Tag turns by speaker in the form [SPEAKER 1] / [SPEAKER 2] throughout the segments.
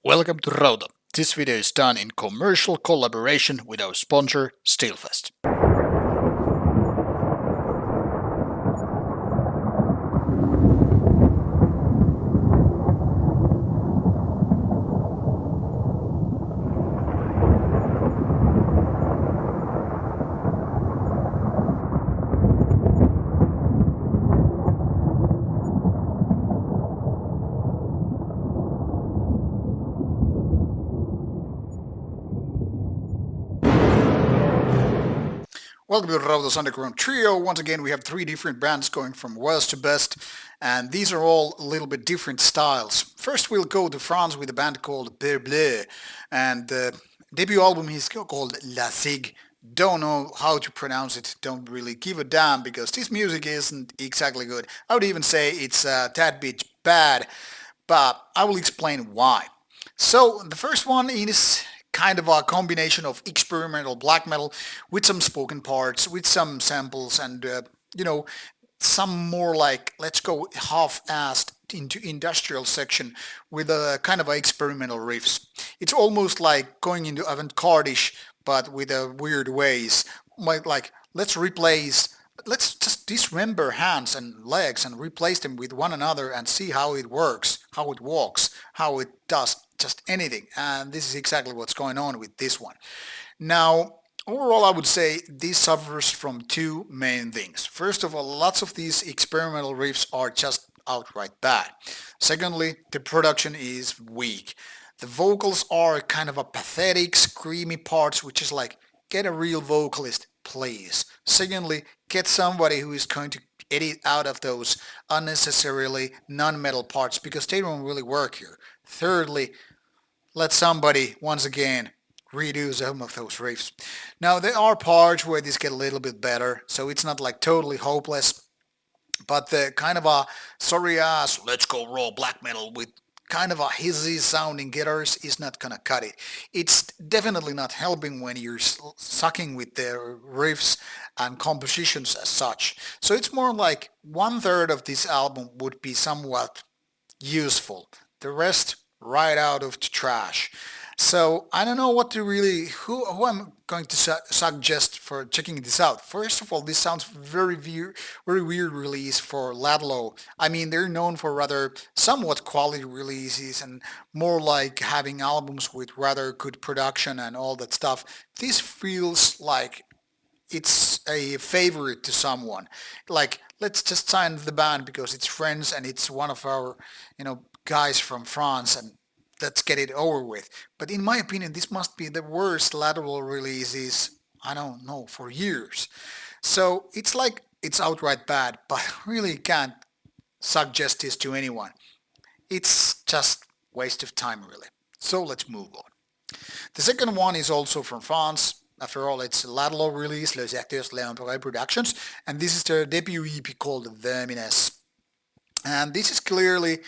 [SPEAKER 1] Welcome to Rauta. This video is done in commercial collaboration with our sponsor, Steelfest. Welcome to Rauta's Underground Trio. Once again, we have three different bands going from worst to best, and these are all a little bit different styles. First, we'll go to France with a band called Peur Bleue, and the debut album is called La Ciguë. Don't know how to pronounce it, don't really give a damn because this music isn't exactly good. I would even say it's a tad bit bad, but I will explain why. So the first one is kind of a combination of experimental black metal with some spoken parts, with some samples, and you know some more like let's go half-assed into industrial section with a kind of a experimental riffs. It's almost like going into avant-garde-ish, but with a weird ways. Like let's just dismember hands and legs and replace them with one another and see how it works, how it walks, how it does just anything. And this is exactly what's going on with this one. Now, overall, I would say this suffers from two main things. First of all, lots of these experimental riffs are just outright bad. Secondly, the production is weak. The vocals are kind of a pathetic, screamy parts, which is like, get a real vocalist, please. Secondly, get somebody who is going to edit out of those unnecessarily non-metal parts because they don't really work here. Thirdly, let somebody, once again, redo some of those riffs. Now, there are parts where these get a little bit better, so it's not like totally hopeless, but the kind of a sorry ass, let's go raw black metal with kind of a hissy sounding guitars is not gonna cut it. It's definitely not helping when you're sucking with the riffs and compositions as such. So it's more like one third of this album would be somewhat useful. The rest right out of the trash. So I don't know what to really who I'm going to suggest for checking this out. First of all, this sounds very weird release for Ladlow. I mean, they're known for rather somewhat quality releases and more like having albums with rather good production and all that stuff. This feels like it's a favorite to someone. Like, let's just sign the band because it's friends and it's one of our, guys from France and let's get it over with. But in my opinion, this must be the worst lateral releases, I don't know, for years. So it's like it's outright bad, but really can't suggest this to anyone. It's just waste of time really. So let's move on. The second one is also from France. After all, it's Ladlow release, Les Acteurs L'Empyrean Productions, and this is their debut EP called Vermines. And this is clearly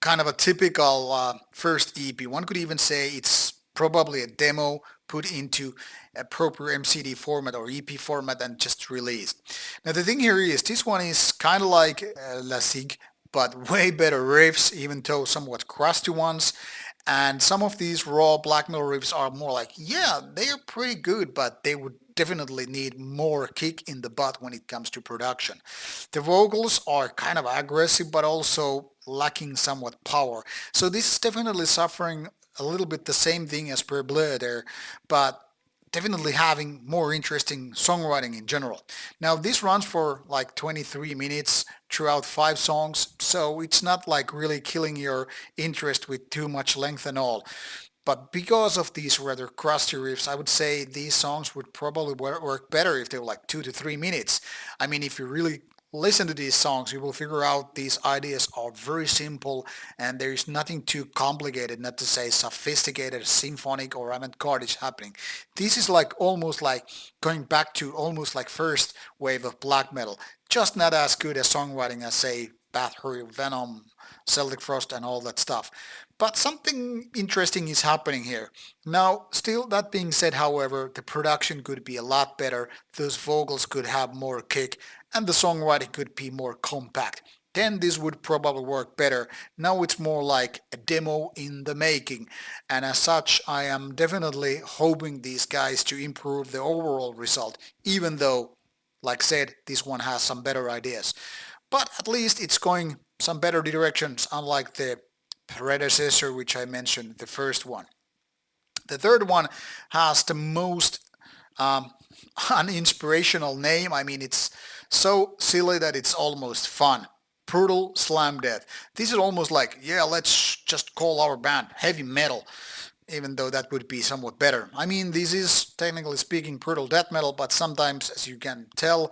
[SPEAKER 1] kind of a typical first EP. One could even say it's probably a demo put into a proper MCD format or EP format and just released. Now the thing here is this one is kind of like La Ciguë, but way better riffs, even though somewhat crusty ones. And some of these raw black metal riffs are more like, yeah, they're pretty good, but they would definitely need more kick in the butt when it comes to production. The vocals are kind of aggressive, but also lacking somewhat power. So this is definitely suffering a little bit the same thing as Peur Bleue there, but definitely having more interesting songwriting in general. Now this runs for like 23 minutes throughout 5 songs, so it's not like really killing your interest with too much length and all. But because of these rather crusty riffs, I would say these songs would probably work better if they were like 2 to 3 minutes. I mean, if you really listen to these songs, you will figure out these ideas are very simple and there is nothing too complicated, not to say sophisticated, symphonic or avant-garde is happening. This is like almost like going back to almost like first wave of black metal, just not as good as songwriting as say Bathory, Venom, Celtic Frost and all that stuff. But something interesting is happening here. Now, still that being said, however, the production could be a lot better, those vocals could have more kick, and the songwriting could be more compact. then this would probably work better. Now it's more like a demo in the making, and as such I am definitely hoping these guys to improve the overall result, even though, like I said, this one has some better ideas. But at least it's going some better directions, unlike the predecessor which I mentioned, the first one. The third one has the most um, uninspirational name. I mean, it's so silly that it's almost fun. Brutal Slam Death. This is almost like, yeah, let's just call our band heavy metal, even though that would be somewhat better. I mean, this is technically speaking brutal death metal, but sometimes, as you can tell,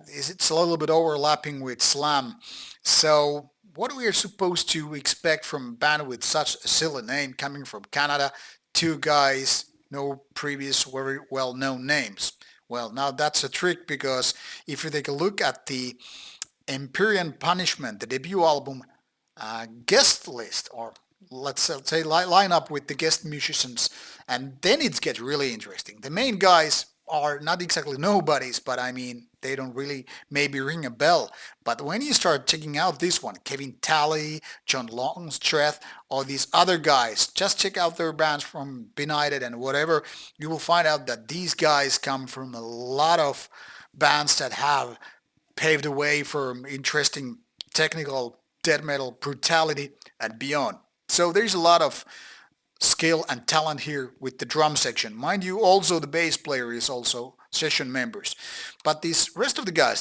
[SPEAKER 1] it's a little bit overlapping with slam. So what we are supposed to expect from a band with such a silly name coming from Canada, two guys, no previous very well-known names. Well, now that's a trick, because if you take a look at the Empyrean Punishment, the debut album guest list, or let's say line up with the guest musicians, and then it gets really interesting. The main guys are not exactly nobodies, but I mean, they don't really maybe ring a bell. But when you start checking out this one, Kevin Talley, John Longstreth, all these other guys, just check out their bands from Benighted and whatever, you will find out that these guys come from a lot of bands that have paved the way for interesting technical death metal brutality and beyond. So there's a lot of skill and talent here with the drum section. Mind you, also the bass player is also session members. But these rest of the guys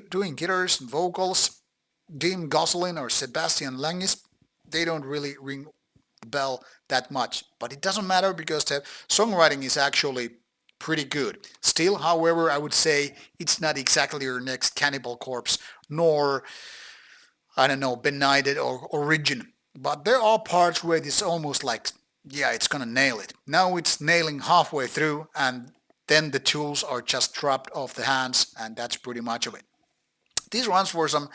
[SPEAKER 1] doing guitars and vocals, Jim Gosselin or Sebastian Langis, they don't really ring the bell that much. But it doesn't matter, because the songwriting is actually pretty good. Still, however, I would say it's not exactly your next Cannibal Corpse, nor, I don't know, Benighted or Origin. But there are parts where it's almost like, yeah, it's gonna nail it. Now it's nailing halfway through, and then the tools are just dropped off the hands, and that's pretty much of it. This runs for some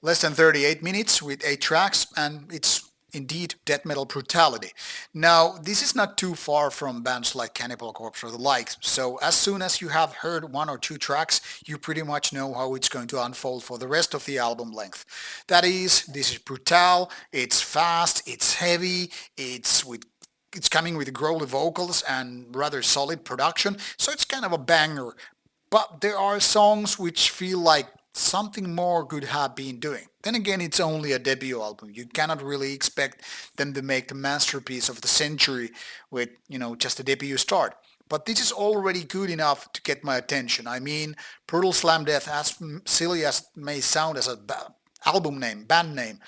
[SPEAKER 1] less than 38 minutes with 8 tracks, and it's indeed death metal brutality. Now, this is not too far from bands like Cannibal Corpse or the likes, so as soon as you have heard 1 or 2 tracks, you pretty much know how it's going to unfold for the rest of the album length. That is, this is brutal, it's fast, it's heavy, it's coming with growly vocals and rather solid production, so it's kind of a banger. But there are songs which feel like something more could have been doing. Then again, it's only a debut album. You cannot really expect them to make the masterpiece of the century with, just a debut start. But this is already good enough to get my attention. I mean, Brutal Slam Death, as silly as it may sound as a album name, band name,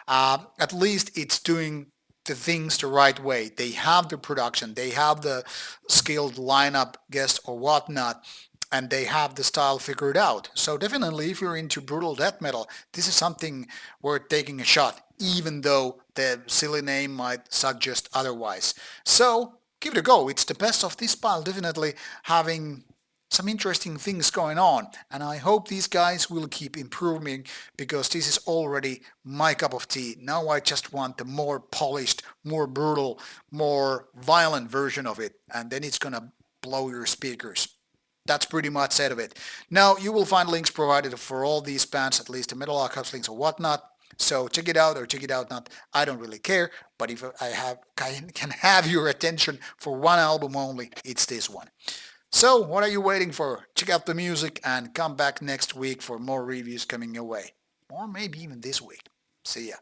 [SPEAKER 1] at least it's doing the things the right way. They have the production, they have the skilled lineup, guest or whatnot, and they have the style figured out. So definitely, if you're into brutal death metal, this is something worth taking a shot, even though the silly name might suggest otherwise. So give it a go. It's the best of this pile, definitely having some interesting things going on, and I hope these guys will keep improving, because this is already my cup of tea. Now I just want the more polished, more brutal, more violent version of it, and then it's gonna blow your speakers. That's pretty much said of it. Now, you will find links provided for all these bands, at least the Metal Archives links or whatnot. So check it out or check it out not. I don't really care. But if can have your attention for one album only, it's this one. So what are you waiting for? Check out the music and come back next week for more reviews coming your way. Or maybe even this week. See ya.